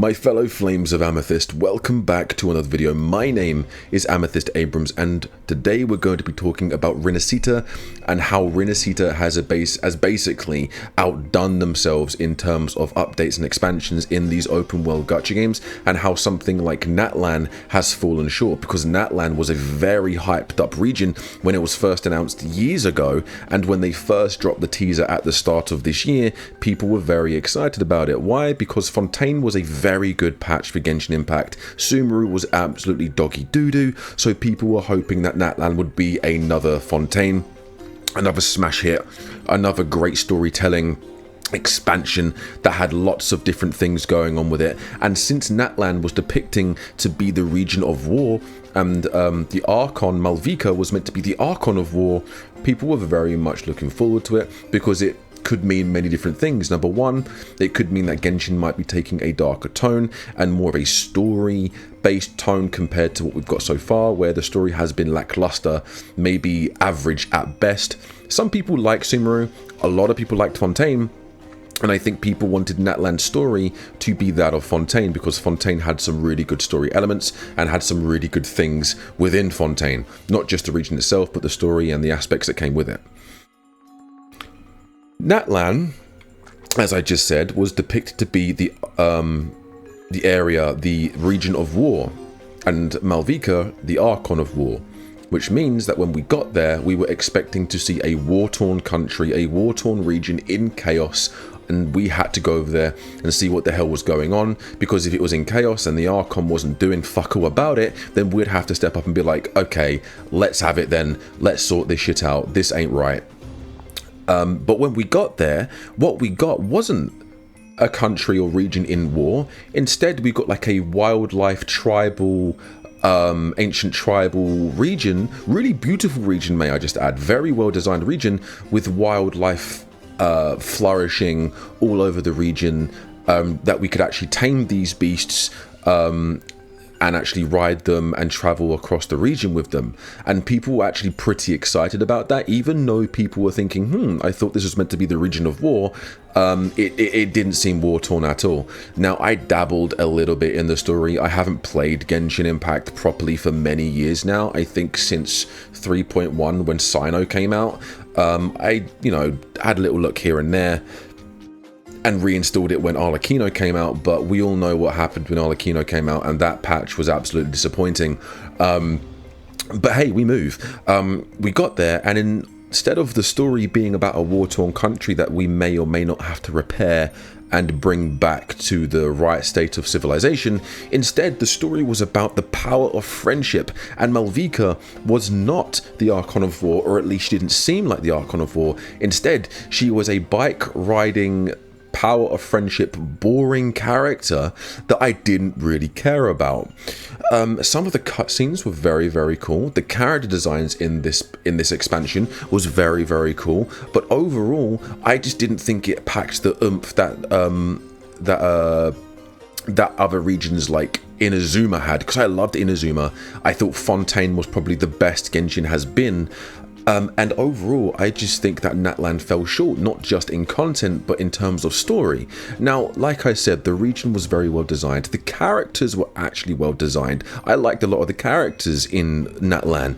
My fellow flames of Amethyst, welcome back to another video. My name is Amethyst Abrams, and today we're going to be talking about Rinascita and how Rinascita has basically outdone themselves in terms of updates and expansions in these open world gacha games, and how something like Natlan has fallen short, because Natlan was a very hyped up region when it was first announced years ago, and when they first dropped the teaser at the start of this year, people were very excited about it. Why? Because Fontaine was a very good patch for Genshin Impact. Sumeru was absolutely doggy doo-doo, so people were hoping that Natlan would be another Fontaine, another smash hit, another great storytelling expansion that had lots of different things going on with it. And since Natlan was depicting to be the region of war, and the Archon Malvika was meant to be the Archon of war, people were very much looking forward to it, because it could mean many different things. Number one, it could mean that Genshin might be taking a darker tone and more of a story based tone compared to what we've got so far, where the story has been lackluster, maybe average at best. Some people like Sumeru, a lot of people liked Fontaine, and I think people wanted Natlan's story to be that of Fontaine, because Fontaine had some really good story elements and had some really good things within Fontaine. Not just the region itself, but the story and the aspects that came with it. Natlan, as I just said, was depicted to be the area, the region of war, and Malvika, the Archon of war. Which means that when we got there, we were expecting to see a war-torn country, a war-torn region in chaos, and we had to go over there and see what the hell was going on, because if it was in chaos and the Archon wasn't doing fuck all about it, then we'd have to step up and be like, okay, let's have it then, let's sort this shit out, this ain't right. But when we got there, what we got wasn't a country or region in war. Instead, we got like a wildlife tribal, ancient tribal region, really beautiful region, may I just add, very well designed region with wildlife flourishing all over the region, that we could actually tame these beasts and actually ride them and travel across the region with them. And people were actually pretty excited about that, even though people were thinking, I thought this was meant to be the region of war. It didn't seem war-torn at all. Now, I dabbled a little bit in the story. I haven't played Genshin Impact properly for many years now. I think since 3.1, when Sino came out. I had a little look here and there, and reinstalled it when Arlecchino came out, but we all know what happened when Arlecchino came out, and that patch was absolutely disappointing. But hey, we move. We got there, and instead of the story being about a war-torn country that we may or may not have to repair and bring back to the right state of civilization, instead the story was about the power of friendship, and Malvika was not the Archon of War, or at least she didn't seem like the Archon of War. Instead, she was a bike-riding, power of friendship, boring character that I didn't really care about. Some of the cutscenes were very, very cool. The character designs in this expansion was very, very cool. But overall, I just didn't think it packed the oomph that other regions like Inazuma had, because I loved Inazuma. I thought Fontaine was probably the best Genshin has been. And overall, I just think that Natlan fell short, not just in content, but in terms of story. Now, like I said, the region was very well designed. The characters were actually well designed. I liked a lot of the characters in Natlan.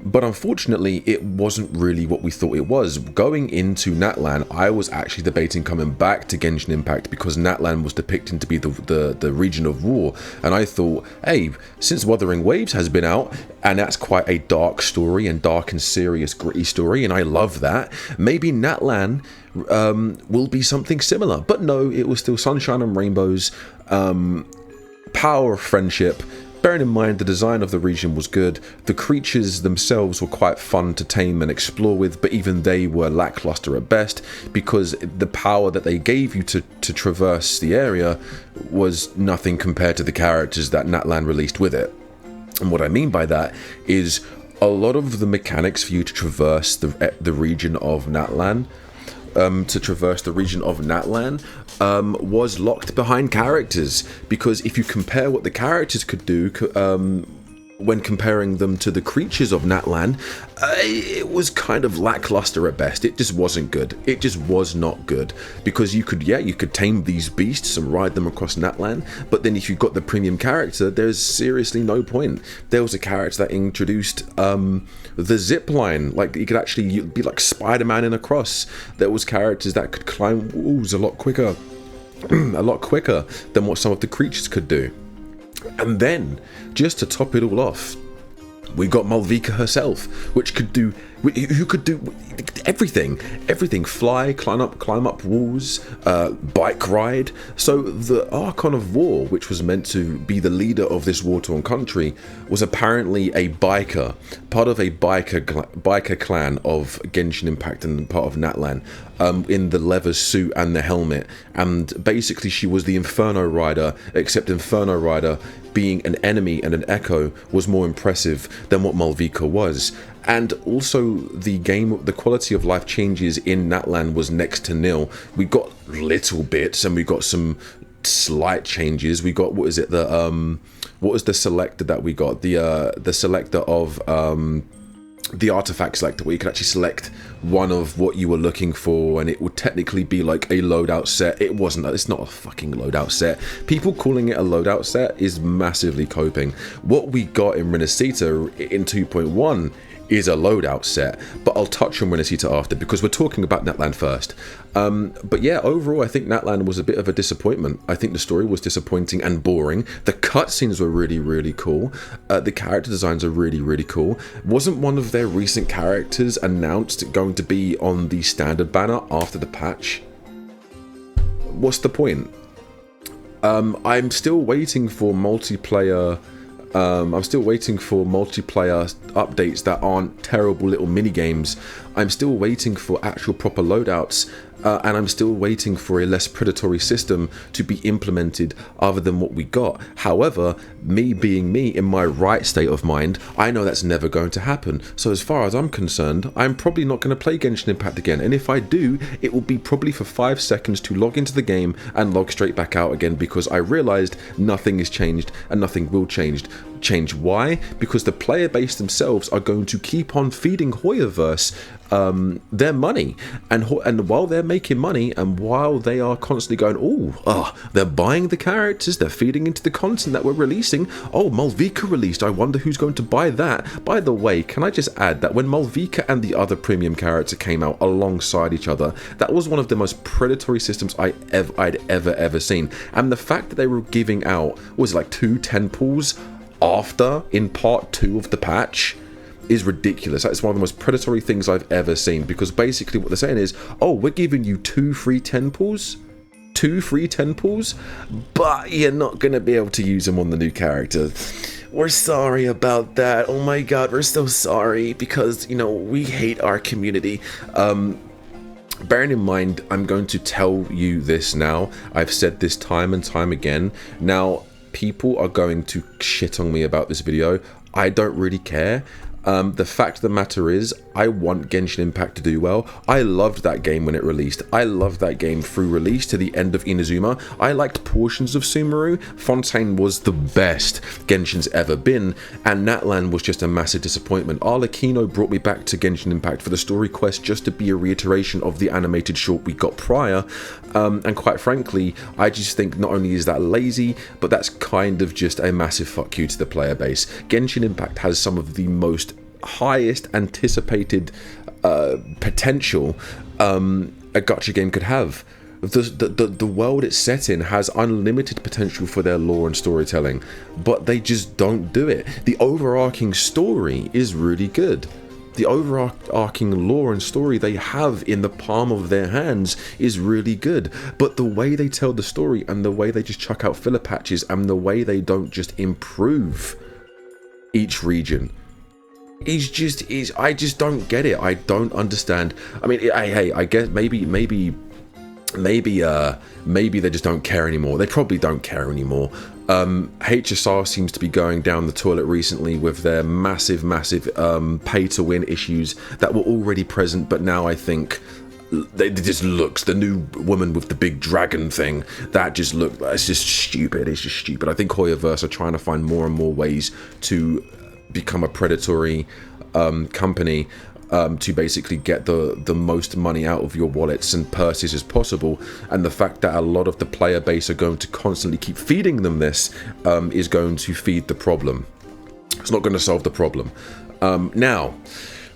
But unfortunately, it wasn't really what we thought it was. Going into Natlan, I was actually debating coming back to Genshin Impact, because Natlan was depicting to be the region of war. And I thought, hey, since Wuthering Waves has been out, and that's quite a dark story, and dark and serious, gritty story, and I love that, maybe Natlan will be something similar. But no, it was still sunshine and rainbows, power of friendship. Bearing in mind, the design of the region was good, the creatures themselves were quite fun to tame and explore with, but even they were lackluster at best, because the power that they gave you to traverse the area was nothing compared to the characters that Natlan released with it. And what I mean by that is, a lot of the mechanics for you to traverse the region of Natlan, was locked behind characters, because if you compare what the characters could do when comparing them to the creatures of Natlan, it was kind of lackluster at best. It just wasn't good. It just was not good, because you could tame these beasts and ride them across Natlan, but then if you got the premium character, there's seriously no point. There was a character that introduced the zip line, like you could actually be like Spider-Man in a cross. There was characters that could climb walls a lot quicker a lot quicker than what some of the creatures could do. And then, just to top it all off, we got Malvika herself, who could do everything: fly, climb up walls, bike ride. So the Archon of War, which was meant to be the leader of this war-torn country, was apparently a biker, part of a biker clan of Genshin Impact and part of Natlan, in the leather suit and the helmet. And basically she was the Inferno Rider, except Inferno Rider, being an enemy and an echo, was more impressive than what Malvika was. And also the quality of life changes in Natlan was next to nil. We got little bits and we got some slight changes. We got, what was the selector that we got? The selector of the artifact selector, where you could actually select one of what you were looking for, and it would technically be like a loadout set. It's not a fucking loadout set. People calling it a loadout set is massively coping. What we got in Rinascita in 2.1 is a loadout set, but I'll touch on Rinascita after, because we're talking about Natlan first. But yeah, overall I think Natlan was a bit of a disappointment. I think the story was disappointing and boring. The cutscenes were really, really cool. The character designs are really, really cool. Wasn't one of their recent characters announced going to be on the standard banner after the patch? What's the point? I'm still waiting for multiplayer updates that aren't terrible little mini games. I'm still waiting for actual proper loadouts, and I'm still waiting for a less predatory system to be implemented other than what we got. However, me being me, in my right state of mind, I know that's never going to happen. So as far as I'm concerned, I'm probably not going to play Genshin Impact again, and if I do, it will be probably for 5 seconds to log into the game and log straight back out again, because I realized nothing is changed and nothing will change. Why? Because the player base themselves are going to keep on feeding Hoyoverse their money, and while they're making money, and while they are constantly going, they're buying the characters, they're feeding into the content that we're releasing. Malvika released, I wonder who's going to buy that. By the way, can I just add that when Malvika and the other premium character came out alongside each other, that was one of the most predatory systems I'd ever seen. And the fact that they were giving out, what was it, like 2 10 pools after, in part 2 of the patch, is ridiculous. That's one of the most predatory things I've ever seen, because basically what they're saying is, we're giving you 2 free 10 pools, but you're not going to be able to use them on the new character. We're sorry about that. Oh my god, we're so sorry, because, we hate our community. Bearing in mind, I'm going to tell you this now. I've said this time and time again. Now, people are going to shit on me about this video. I don't really care. The fact of the matter is, I want Genshin Impact to do well. I loved that game when it released. I loved that game through release to the end of Inazuma. I liked portions of Sumeru. Fontaine was the best Genshin's ever been, and Natlan was just a massive disappointment. Arlecchino brought me back to Genshin Impact for the story quest, just to be a reiteration of the animated short we got prior. And quite frankly, I just think not only is that lazy, but that's kind of just a massive fuck you to the player base. Genshin Impact has some of the most highest anticipated potential a gacha game could have. The world it's set in has unlimited potential for their lore and storytelling, but they just don't do it. The overarching story is really good. The overarching lore and story they have in the palm of their hands is really good, but the way they tell the story, and the way they just chuck out filler patches, and the way they don't just improve each region, I just don't get it. I don't understand. I mean, I guess maybe they just don't care anymore. They probably don't care anymore. HSR seems to be going down the toilet recently with their massive pay to win issues that were already present, but now I think it just looks, the new woman with the big dragon thing, that just looked, it's just stupid. I think Hoyoverse are trying to find more and more ways to become a predatory company to basically get the most money out of your wallets and purses as possible. And the fact that a lot of the player base are going to constantly keep feeding them this is going to feed the problem. It's not going to solve the problem. Now,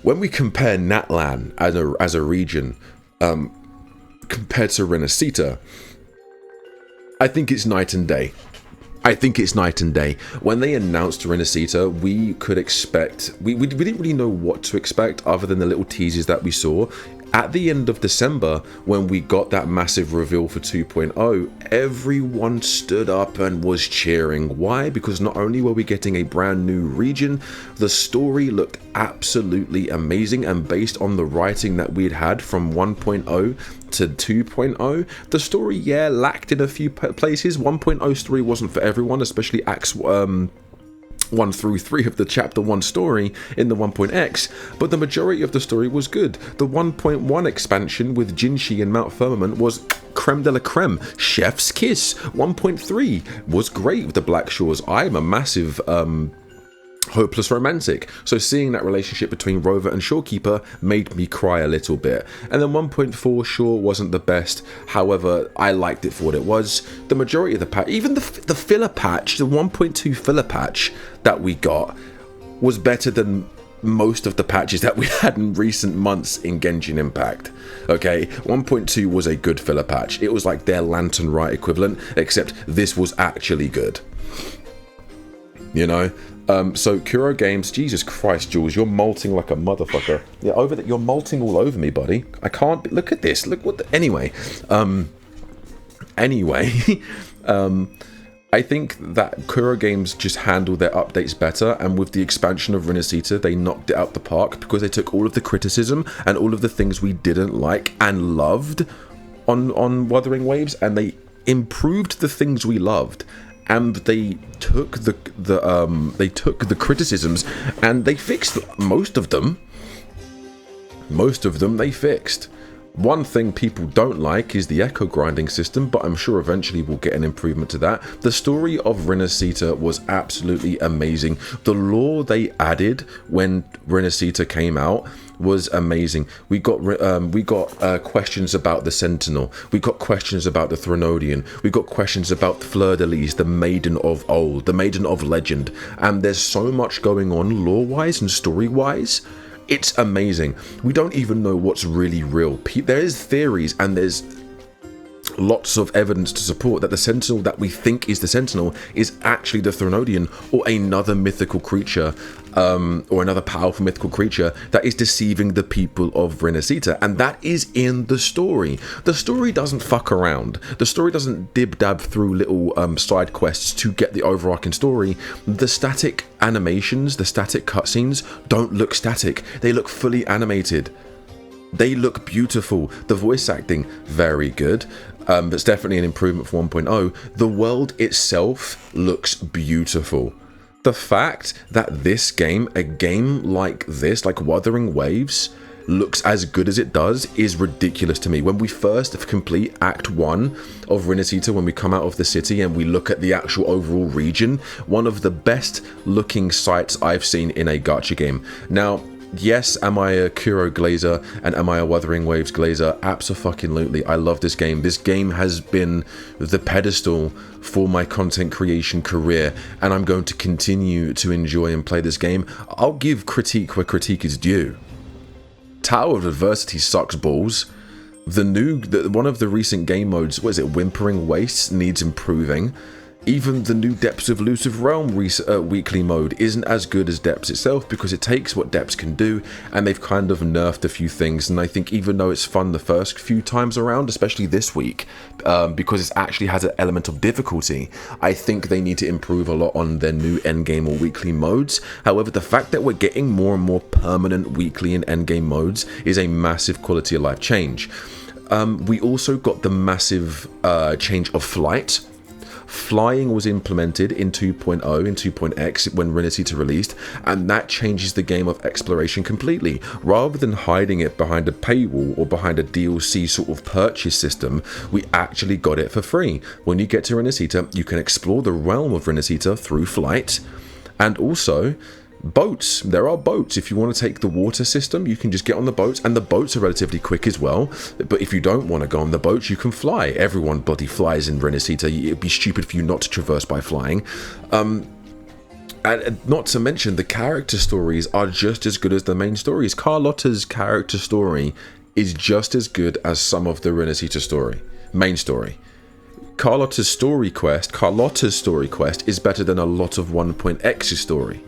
when we compare Natlan as a region compared to Rinascita, I think it's night and day. When they announced Rinascita, we could expect... We didn't really know what to expect other than the little teasers that we saw. At the end of December, when we got that massive reveal for 2.0, everyone stood up and was cheering. Why? Because not only were we getting a brand new region, the story looked absolutely amazing, and based on the writing that we'd had from 1.0 to 2.0, the story, lacked in a few places. 1.0 story wasn't for everyone, especially Acts 1 through 3 of the chapter 1 story in the 1.x, but the majority of the story was good. The 1.1 expansion with Genshin and Mount Firmament was creme de la creme, chef's kiss. 1.3 was great with the Black Shores. I'm a massive hopeless romantic, so seeing that relationship between Rover and Shorekeeper made me cry a little bit. And then 1.4 sure wasn't the best, however I liked it for what it was. The majority of the patch, even the filler patch, the 1.2 filler patch that we got, was better than most of the patches that we had in recent months in Genshin Impact. Okay, 1.2 was a good filler patch. It was like their Lantern Rite equivalent, except this was actually good, you know. So KURO Games, Jesus Christ, Jules, you're molting like a motherfucker. Yeah, over that, you're molting all over me, buddy. I can't. Look at this. Look what. Anyway, I think that KURO Games just handled their updates better, and with the expansion of Rinascita, they knocked it out the park because they took all of the criticism and all of the things we didn't like and loved on Wuthering Waves, and they improved the things we loved. And they took the criticisms and they fixed most of them. Most of them they fixed. One thing people don't like is the echo grinding system, but I'm sure eventually we'll get an improvement to that. The story of Rinascita was absolutely amazing. The lore they added when Rinascita came out was amazing. We got questions about the Sentinel. We got questions about the Threnodian. We got questions about Fleur-de-Lis, the Maiden of Old, the Maiden of Legend. And there's so much going on lore-wise and story-wise. It's amazing. We don't even know what's really real. There is theories and there's lots of evidence to support that the Sentinel that we think is the Sentinel is actually the Threnodian, or another mythical creature, or another powerful mythical creature that is deceiving the people of Rinascita, and that is in the story. The story doesn't fuck around. The story doesn't dib-dab through little side quests to get the overarching story. The static animations, the static cutscenes don't look static. They look fully animated. They look beautiful. The voice acting, very good. That's definitely an improvement for 1.0. The world itself looks beautiful. The fact that this game, a game like this, like Wuthering Waves, looks as good as it does is ridiculous to me. When we first complete Act 1 of Rinascita, when we come out of the city and we look at the actual overall region, one of the best looking sights I've seen in a gacha game. Now, yes, am I a KURO glazer and am I a Wuthering Waves glazer? Abso-fucking-lutely. I love this game. This game has been the pedestal for my content creation career, and I'm going to continue to enjoy and play this game. I'll give critique where critique is due. Tower of Adversity sucks balls. One of the recent game modes, what is it, Whimpering Wastes, needs improving. Even the new Depths of Elusive Realm weekly mode isn't as good as Depths itself, because it takes what Depths can do and they've kind of nerfed a few things. And I think even though it's fun the first few times around, especially this week, because it actually has an element of difficulty, I think they need to improve a lot on their new endgame or weekly modes. However, the fact that we're getting more and more permanent weekly and endgame modes is a massive quality of life change. We also got the massive change of flight. Flying was implemented in 2.0, in 2.x when Rinascita released, and that changes the game of exploration completely. Rather than hiding it behind a paywall or behind a DLC sort of purchase system, we actually got it for free. When you get to Rinascita, you can explore the realm of Rinascita through flight, and also Boats. There are boats. If you want to take the water system, you can just get on the boats, and the boats are relatively quick as well. But if you don't want to go on the boats, you can fly. Everyone bloody flies in Rinascita. It'd be stupid for you not to traverse by flying. And not to mention, the character stories are just as good as the main stories. Carlotta's character story is just as good as some of the Rinascita main story. Carlotta's story quest is better than a lot of 1.x's story.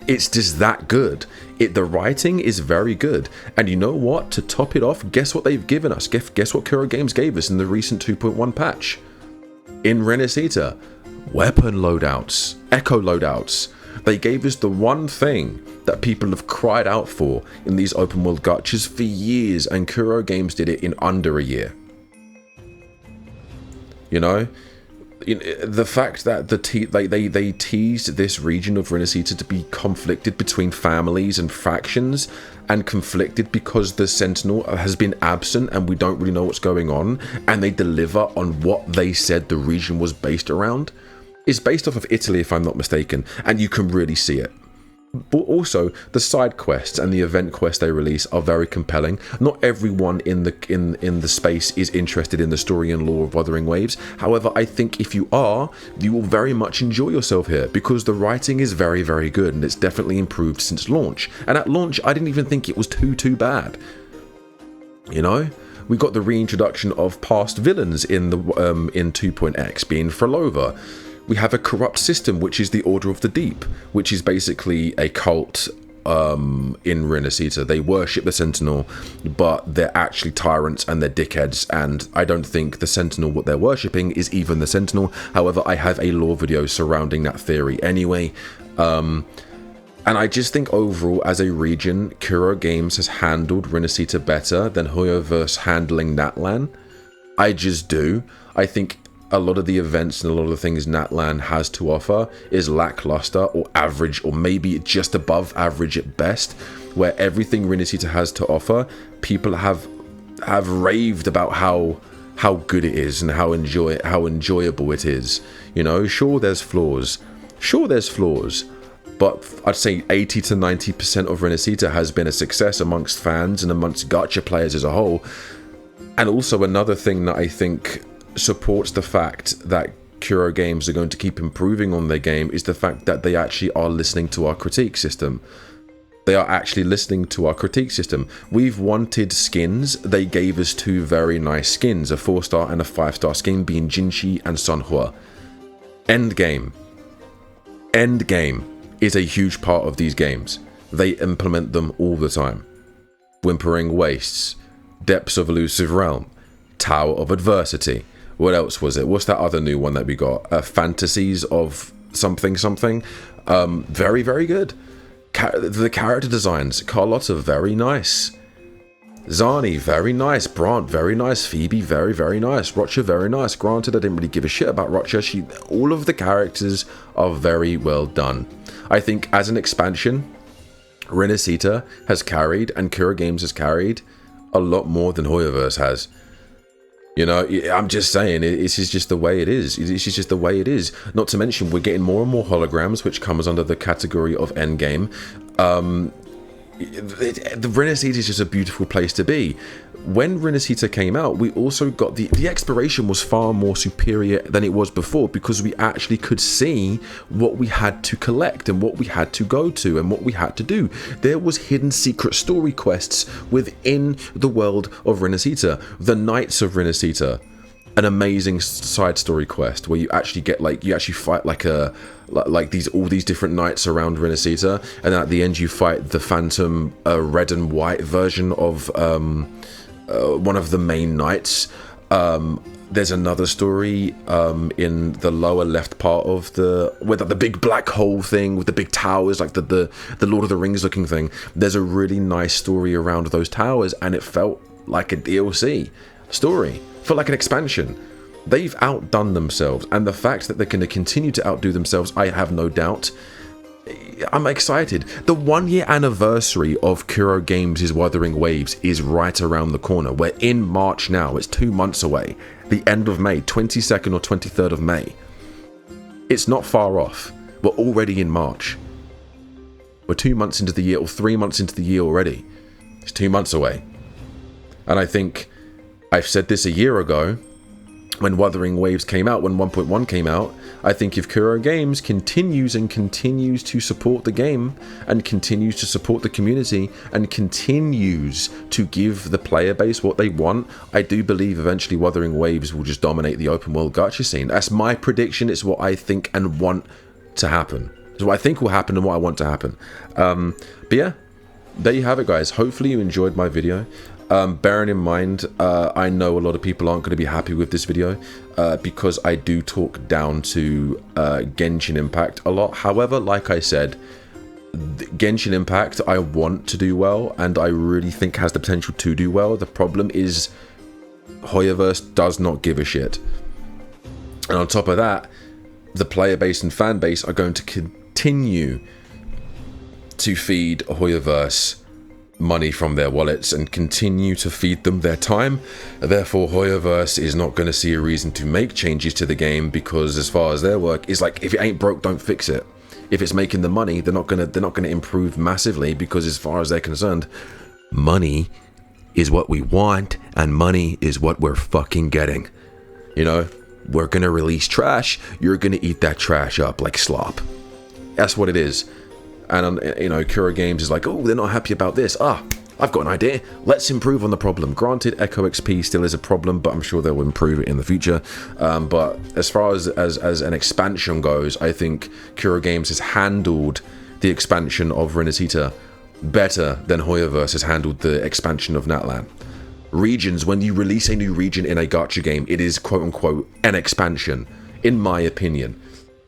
It's just that good. The writing is very good. And you know what? To top it off, guess what they've given us? Guess what KURO Games gave us in the recent 2.1 patch? In Rinascita, weapon loadouts, echo loadouts. They gave us the one thing that people have cried out for in these open world gachas for years, and KURO Games did it in under a year. You know? The fact that they teased this region of Rinascita to be conflicted between families and factions, and conflicted because the Sentinel has been absent and we don't really know what's going on, and they deliver on what they said the region was based around. It's based off of Italy, if I'm not mistaken, and you can really see it. But also, the side quests and the event quests they release are very compelling. Not everyone in the space is interested in the story and lore of Wuthering Waves. However, I think if you are, you will very much enjoy yourself here, because the writing is very, very good, and it's definitely improved since launch. And at launch, I didn't even think it was too bad. You know? We got the reintroduction of past villains in 2.x, being Frolova. We have a corrupt system, which is the Order of the Deep, which is basically a cult in Rinascita. They worship the Sentinel, but they're actually tyrants and they're dickheads, and I don't think the Sentinel, what they're worshipping, is even the Sentinel. However, I have a lore video surrounding that theory anyway. And I just think overall, as a region, KURO Games has handled Rinascita better than Hoyoverse handling Natlan. I just do. I think a lot of the events and a lot of the things Natlan has to offer is lackluster or average, or maybe just above average at best, where everything Rinascita has to offer, people have raved about how good it is and how enjoyable it is. You know, sure there's flaws, but I'd say 80 to 90% of Rinascita has been a success amongst fans and amongst gacha players as a whole. And also another thing that I think supports the fact that KURO Games are going to keep improving on their game is the fact that they actually are listening to our critique system. They are actually listening to our critique system. We've wanted skins. They gave us two very nice skins, a 4-star and a 5-star skin, being Jinshi and Sunhua. Endgame is a huge part of these games. They implement them all the time. Whimpering Wastes, Depths of Elusive Realm, Tower of Adversity. What else was it? What's that other new one that we got? Fantasies of something. Very, very good. The character designs. Carlotta, very nice. Zani, very nice. Brant, very nice. Phoebe, very, very nice. Rocha, very nice. Granted, I didn't really give a shit about Rocha. All of the characters are very well done. I think as an expansion, Rinascita has carried, and KURO Games has carried, a lot more than Hoyoverse has. You know, I'm just saying, this is just the way it is. This is just the way it is. Not to mention, we're getting more and more holograms, which comes under the category of endgame. The Rinascita is just a beautiful place to be. When Rinascita came out, we also got the exploration was far more superior than it was before, because we actually could see what we had to collect and what we had to go to and what we had to do. There was hidden secret story quests within the world of Rinascita. The Knights of Rinascita, an amazing side story quest where you actually get you actually fight all these different knights around Rinascita, and at the end you fight the phantom red and white version of one of the main knights. There's another story in the lower left part of the big black hole thing with the big towers, like the Lord of the Rings looking thing. There's a really nice story around those towers, and it felt like a DLC story. Felt like an expansion. They've outdone themselves, and the fact that they're going to continue to outdo themselves, I have no doubt. I'm excited. The 1-year anniversary of KURO Games' Wuthering Waves is right around the corner. We're in March now. It's 2 months away. The end of May, 22nd or 23rd of May. It's not far off. We're already in March. We're 2 months into the year, or 3 months into the year already. It's 2 months away. And I think I've said this a year ago when Wuthering Waves came out, when 1.1 came out. I think if KURO Games continues to support the game and continues to support the community and continues to give the player base what they want, I do believe eventually Wuthering Waves will just dominate the open world gacha scene. That's my prediction. It's what I think and want to happen. It's what I think will happen and what I want to happen. But yeah, there you have it, guys. Hopefully you enjoyed my video. Bearing in mind, I know a lot of people aren't going to be happy with this video because I do talk down to Genshin Impact a lot. However, like I said, Genshin Impact I want to do well, and I really think has the potential to do well. The problem is Hoyoverse does not give a shit. And on top of that, the player base and fan base are going to continue to feed Hoyoverse money from their wallets and continue to feed them their time. Therefore, Hoyoverse is not going to see a reason to make changes to the game, because as far as their work is like, if it ain't broke, don't fix it. If it's making the money, they're not gonna improve massively, because as far as they're concerned, money is what we want and money is what we're fucking getting. You know, we're gonna release trash, you're gonna eat that trash up like slop. That's what it is. And you know, KURO Games is like, oh, they're not happy about this. I've got an idea. Let's improve on the problem. Granted, Echo XP still is a problem, but I'm sure they'll improve it in the future. But as far as an expansion goes, I think KURO Games has handled the expansion of Rinascita better than Hoyoverse has handled the expansion of Natlan. Regions, when you release a new region in a gacha game, it is quote-unquote an expansion, in my opinion.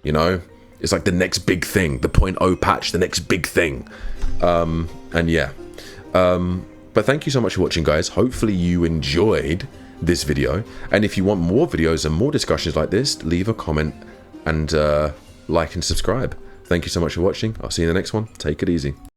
You know? It's like the next big thing, the 0.0 patch, the next big thing. And yeah. But thank you so much for watching, guys. Hopefully you enjoyed this video. And if you want more videos and more discussions like this, leave a comment and like and subscribe. Thank you so much for watching. I'll see you in the next one. Take it easy.